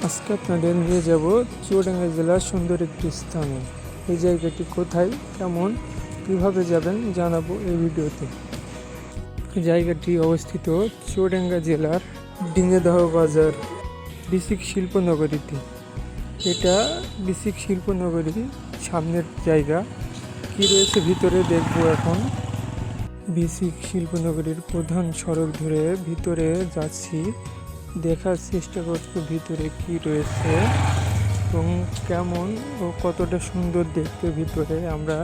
আজকে আপনাদের নিয়ে যাব চুয়াডাঙ্গা জেলার সুন্দর একটি স্থানে। এই জায়গাটি কোথায়, কেমন, কিভাবে যাবেন জানাবো এই ভিডিওতে। জায়গাটি অবস্থিত চুয়াডাঙ্গা জেলার ডিঙ্গেদহ বাজার বিসিক শিল্পনগরীতে। এটা বিসিক শিল্পনগরী সামনের জায়গা। কি রয়েছে ভিতরে দেখবো এখন। বিসিক শিল্পনগরীর প্রধান সড়ক ধরে ভিতরে যাচ্ছি, দেখার চেষ্টা করছি ভিতরে কি রয়েছে এবং কেমন ও কতটা সুন্দর দেখতে ভিতরে আমরা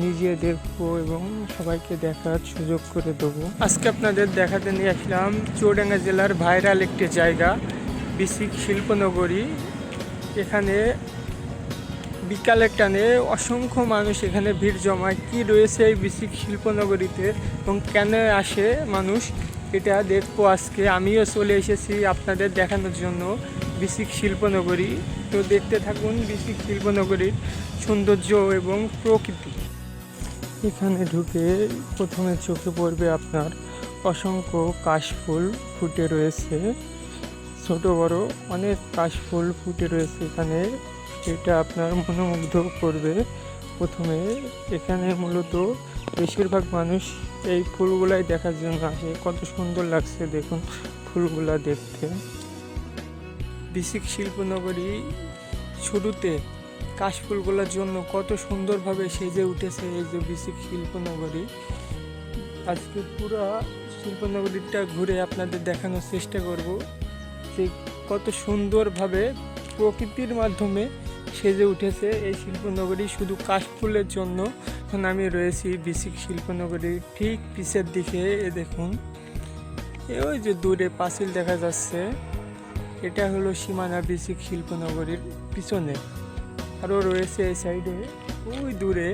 নিজে দেখবো এবং সবাইকে দেখার সুযোগ করে দেবো। আজকে আপনাদের দেখাতে নিয়ে আসলাম চুয়াডাঙ্গা জেলার ভাইরাল একটি জায়গা বিসিক শিল্পনগরী। এখানে বিকালের টানে অসংখ্য মানুষ এখানে ভিড় জমায়। কি রয়েছে এই বিসিক শিল্পনগরীতে এবং কেন আসে মানুষ, এটা দেখবো আজকে। আমিও চলে এসেছি আপনাদের দেখানোর জন্য বিসিক শিল্পনগরী। তো দেখতে থাকুন বিসিক শিল্পনগরীর সৌন্দর্য এবং প্রকৃতি। এখানে ঢুকে প্রথমে চোখে পড়বে আপনার অসংখ্য কাশফুল ফুটে রয়েছে, ছোট বড় অনেক কাশফুল ফুটে রয়েছে এখানে। এটা আপনার মনোমুগ্ধ করবে। প্রথমে এখানে মূলত বেশিরভাগ মানুষ এই ফুলগুলাই দেখার জন্য আসে। কত সুন্দর লাগছে দেখুন ফুলগুলা দেখতে। বিসিক শিল্পনগরী শুরুতে কাশফুলগুলোর জন্য কত সুন্দরভাবে সেজে উঠেছে এই যে বিসিক শিল্পনগরী। আজকে পুরো শিল্পনগরীটা ঘুরে আপনাদের দেখানোর চেষ্টা করব যে কত সুন্দরভাবে প্রকৃতির মাধ্যমে সেজে উঠেছে এই শিল্পনগরী শুধু কাশফুলের জন্য। এখন আমি রয়েছি বিসিক শিল্পনগরীর ঠিক পিছের দিকে। দেখুন ওই যে দূরে পাঁচিল দেখা যাচ্ছে, এটা হলো সীমানা বিসিক শিল্পনগরীর পিছনে। আরও রয়েছে এই সাইডে ওই দূরে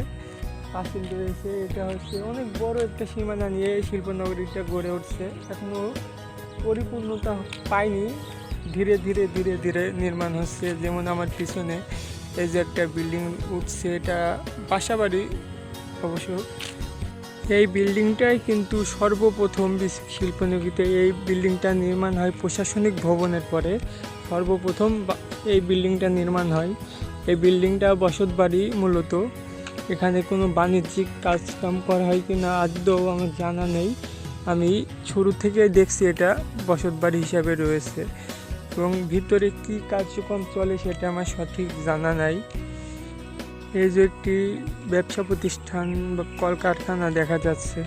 পাঁচিল রয়েছে। এটা হচ্ছে অনেক বড় একটা সীমানা নিয়ে এই শিল্পনগরীটা গড়ে উঠছে। এখনও পরিপূর্ণতা পায়নি, ধীরে ধীরে ধীরে ধীরে নির্মাণ হচ্ছে। যেমন আমার পিছনে এই যে একটা বিল্ডিং উঠছে, এটা বাসাবাড়ি অবশ্য। এই বিল্ডিংটাই কিন্তু সর্বপ্রথম বিসিক শিল্পনগরীতে এই বিল্ডিংটা নির্মাণ হয় প্রশাসনিক ভবনের পরে। সর্বপ্রথম এই বিল্ডিংটা নির্মাণ হয়। এই বিল্ডিংটা বসতবাড়ি মূলত। এখানে কোনো বাণিজ্যিক কাজকাম করা হয় কি না আদৌ আমার জানা নেই। আমি শুরু থেকে দেখছি এটা বসতবাড়ি হিসাবে রয়েছে এবং ভিতরে কি কার্যক্রম চলে সেটা আমার সঠিক জানা নাই। এই যে একটি ব্যবসা প্রতিষ্ঠান বা কলকারখানা দেখা যাচ্ছে।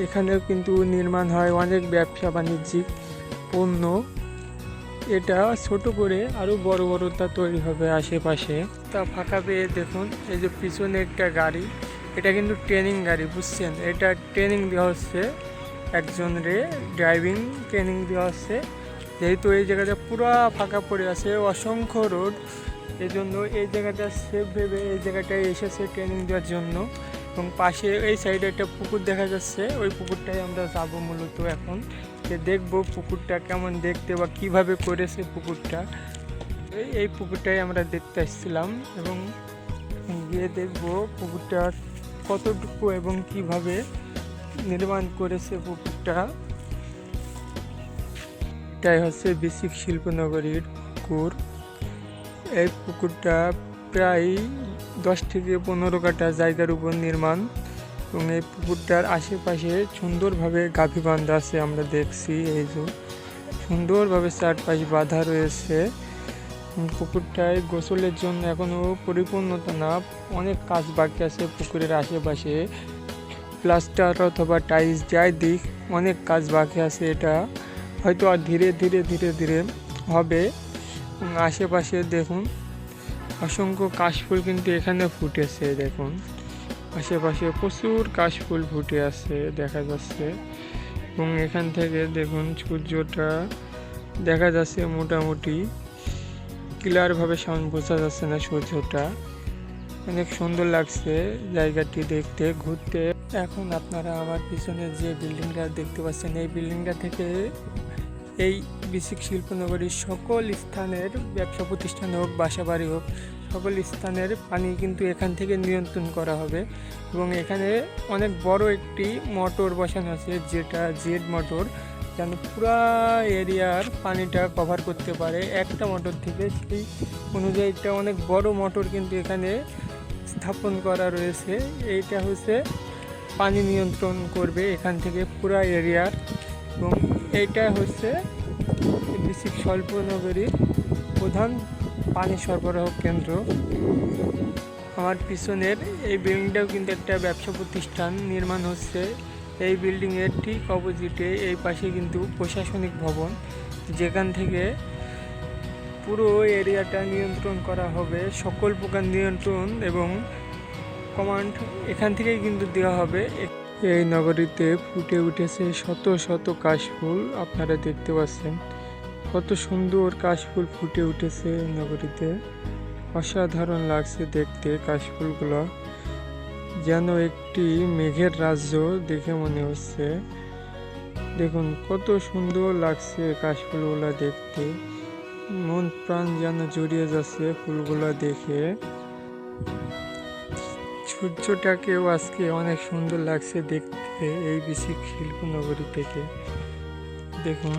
এখানেও কিন্তু নির্মাণ হয় অনেক ব্যবসা বাণিজ্যিক পণ্য। এটা ছোট করে আরও বড় বড়টা তৈরি হবে আশেপাশে। তা ফাঁকা পেয়ে দেখুন এই যে পিছনে একটা গাড়ি, এটা কিন্তু ট্রেনিং গাড়ি, বুঝছেন? এটা ট্রেনিং দেওয়া হচ্ছে একজনরে, ড্রাইভিং ট্রেনিং দেওয়া হচ্ছে। যেহেতু এই জায়গাটা পুরো ফাঁকা পড়ে আছে, অসংখ্য রোড, এই জন্য এই জায়গাটা সেফ ভেবে এই জায়গাটায় এসেছে ট্রেনিং দেওয়ার জন্য। এবং পাশে এই সাইডে একটা পুকুর দেখা যাচ্ছে, ওই পুকুরটাই আমরা যাবো মূলত এখন, যে দেখবো পুকুরটা কেমন দেখতে বা কিভাবে করেছে পুকুরটা। এই পুকুরটাই আমরা দেখতে আসছিলাম এবং গিয়ে দেখবো পুকুরটা কতটুকু এবং কিভাবে নির্মাণ করেছে পুকুরটা। এটাই হচ্ছে বিসিক শিল্পনগরীর পুকুর। এই পুকুরটা প্রায় 10 থেকে 15 কাঠা জায়গার উপর নির্মাণ এবং এই পুকুরটার আশেপাশে সুন্দরভাবে গাভী বাঁধা আছে আমরা দেখছি। এই যে সুন্দরভাবে চারপাশ বাঁধা রয়েছে। পুকুরটায় গোসলের জন্য এখনও পরিপূর্ণতা না, অনেক কাজ বাকি আছে পুকুরের আশেপাশে। প্লাস্টার অথবা টাইলস যাই দিক, অনেক কাজ বাকি আছে। এটা হয়তো আর ধীরে ধীরে ধীরে ধীরে হবে। আশেপাশে দেখুন অসংখ্য কাশফুল কিন্তু এখানে ফুটেছে। দেখুন আশেপাশে প্রচুর কাশফুল ফুটে আছে দেখা যাচ্ছে এবং এখান থেকে দেখুন সূর্যটা দেখা যাচ্ছে মোটামুটি ক্লিয়ারভাবে সামনে বোঝা যাচ্ছে না সূর্যটা। অনেক সুন্দর লাগছে জায়গাটি দেখতে, ঘুরতে। এখন আপনারা আমার পিছনে যে বিল্ডিংটা দেখতে পাচ্ছেন, এই বিল্ডিংটা থেকে এই বিসিক শিল্পনগরীর সকল স্থানের ব্যবসা প্রতিষ্ঠান হোক, বাসাবাড়ি হোক, সকল স্থানের পানি কিন্তু এখান থেকে নিয়ন্ত্রণ করা হবে। এবং এখানে অনেক বড় একটি মোটর বসানো আছে, যেটা জেড মোটর, যেন পুরা এরিয়ার পানিটা কভার করতে পারে একটা মোটর থেকে। সেই অনুযায়ী এটা অনেক বড় মোটর কিন্তু এখানে স্থাপন করা রয়েছে। এইটা হচ্ছে পানি নিয়ন্ত্রণ করবে এখান থেকে পুরা এরিয়ার। এবং এইটা হচ্ছে বিসিক স্বল্পনগরীর প্রধান পানি সরবরাহ কেন্দ্র। আমার পিছনের এই বিল্ডিংটাও কিন্তু একটা ব্যবসা প্রতিষ্ঠান নির্মাণ হচ্ছে। এই বিল্ডিংয়ের ঠিক অপোজিটে এই পাশে কিন্তু প্রশাসনিক ভবন, যেখান থেকে পুরো এরিয়াটা নিয়ন্ত্রণ করা হবে। সকল প্রকার নিয়ন্ত্রণ এবং কমান্ড এখান থেকেই কিন্তু দেওয়া হবে। এই নগরীতে ফুটে উঠেছে শত শত কাশফুল, আপনারা দেখতে পাচ্ছেন কত সুন্দর কাশফুল ফুটে উঠেছে এই নগরীতে। অসাধারণ লাগছে দেখতে কাশফুলগুলো, যেন একটি মেঘের রাজ্য দেখে মনে হচ্ছে। দেখুন কত সুন্দর লাগছে কাশফুলগুলো দেখতে, মন প্রাণ যেন জড়িয়ে যাচ্ছে ফুলগুলো দেখে। সূর্যটাকেও আজকে অনেক সুন্দর লাগছে দেখতে এই বিসিক শিল্পনগরী থেকে। দেখুন